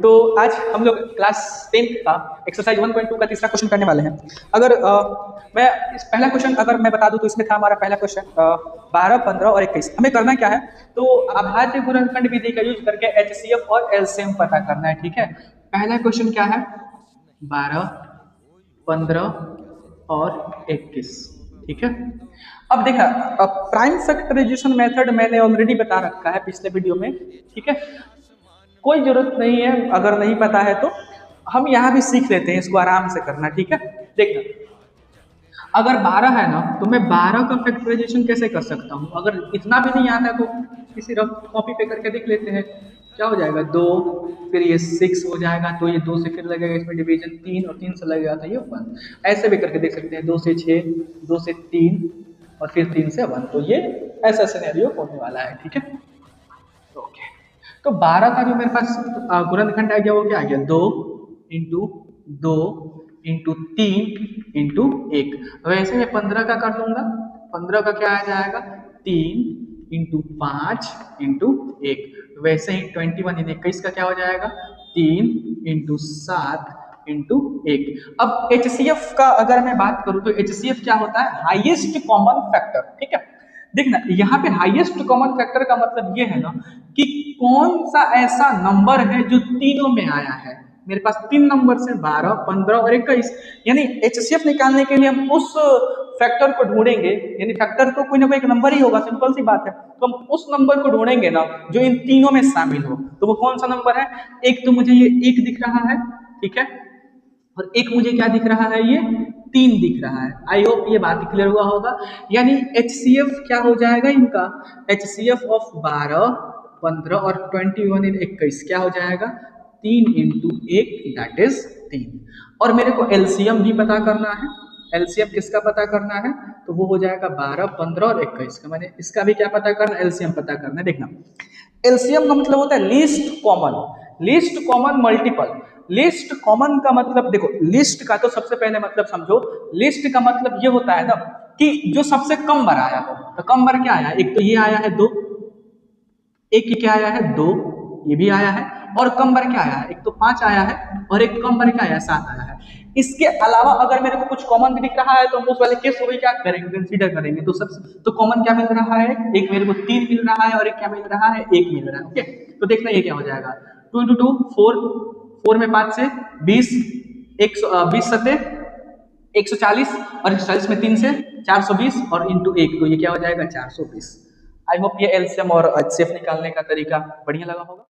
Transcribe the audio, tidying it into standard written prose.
तो आज हम लोग क्लास 10th का एक्सरसाइज 1.2 का तीसरा क्वेश्चन करने वाले हैं। अगर मैं इस पहला क्वेश्चन अगर मैं बता दूं तो इसमें था हमारा पहला क्वेश्चन 12, 15 और 21। हमें करना क्या है, तो अभाज्य गुणनखंड विधि का यूज करके एचसीएफ और एलसीएम पता करना है। ठीक है, पहला क्वेश्चन क्या है, 12, 15 और 21। ठीक है, अब देखा प्राइम फैक्टराइजेशन मेथड मैंने ऑलरेडी बता रखा है पिछले वीडियो में। ठीक है, कोई जरूरत नहीं है, अगर नहीं पता है तो हम यहाँ भी सीख लेते हैं इसको आराम से करना। ठीक है, देखना अगर 12 है ना तो मैं 12 का फैक्टराइजेशन कैसे कर सकता हूँ। अगर इतना भी नहीं आता तो किसी रफ कॉपी पे करके देख लेते हैं। क्या हो जाएगा, 2, फिर ये 6 हो जाएगा, तो ये 2 से फिर लगेगा इसमें डिवीजन 3 और 3 से लगेगा तो ये 1। ऐसे भी करके देख सकते हैं, 2 से 6, 2 से 3 और फिर 3 से 1। तो ये ऐसा सिनेरियो होने वाला है। ठीक है, ओके, तो 12 का जो मेरे पास गुणनखंड आ गया वो क्या आ गया, 2 इंटू 2 इंटू 3 इंटू 1। वैसे मैं 15 का कर लूंगा, 15 का क्या आ जाएगा, 3 इंटू 5 इंटू 1। वैसे ही 21 इन 21 का क्या हो जाएगा, 3 इंटू 7 इंटू 1। अब एचसीएफ का अगर मैं बात करूं तो एचसीएफ क्या होता है, हाईएस्ट कॉमन फैक्टर। ठीक है, देखना यहाँ पे हाईएस्ट कॉमन फैक्टर का मतलब ये है ना कि कौन सा ऐसा नंबर है जो तीनों में आया है। मेरे पास 3 नंबर से 12, 15 और 21, यानी एचसीएफ निकालने के लिए हम उस फैक्टर को ढूंढेंगे, यानी फैक्टर तो कोई ना कोई एक नंबर ही होगा, सिंपल सी बात है। तो हम उस नंबर को ढूंढेंगे ना जो इन तीनों में शामिल हो। तो वो कौन सा नंबर है, एक तो मुझे ये 1 दिख रहा है, ठीक है, और एक मुझे क्या दिख रहा है, ये 3 दिख रहा है। आई होप ये बात क्लियर हुआ होगा। यानी एचसीएफ क्या हो जाएगा इनका, एचसीएफ ऑफ 12, 15 और 21 इन 21 क्या हो जाएगा, 3 इंटू 1 दैट इज 3। और मेरे को एलसीएम भी पता करना है। एलसीएम किसका पता करना है, तो वो हो जाएगा 12, 15 और 21 का। मैंने इसका भी क्या पता करना, एलसीएम पता करना है। देखना एलसीएम का मतलब होता है least common, least common multiple. List common का मतलब देखो, लिस्ट का तो सबसे पहले मतलब समझो, लिस्ट का मतलब ये होता है ना कि जो सबसे कम बार आया हो। तो कम बार क्या आया, एक तो ये आया है 2, एक क्या आया है 2, ये भी आया है, और कम बार क्या आया है, एक तो 5 आया है और एक कम बार क्या आया है, 7 आया है। इसके अलावा अगर मेरे को कुछ कॉमन भी दिख रहा है तो हम उस वाले केस को भी क्या करेंगे, कंसीडर करेंगे। तो सबसे तो कॉमन क्या मिल रहा है, एक मेरे को 3 मिल रहा है और एक क्या मिल रहा है, 1 मिल रहा है। ओके, तो देखना ये क्या हो जाएगा, 2 इंटू 2 4, 4 में 5 से 20, 20 सत्ते 140 और 140 में 3 से 420 और इंटू 1, तो ये क्या हो जाएगा 420। आई होप ये एलसीएम और एचसीएफ निकालने का तरीका बढ़िया लगा होगा।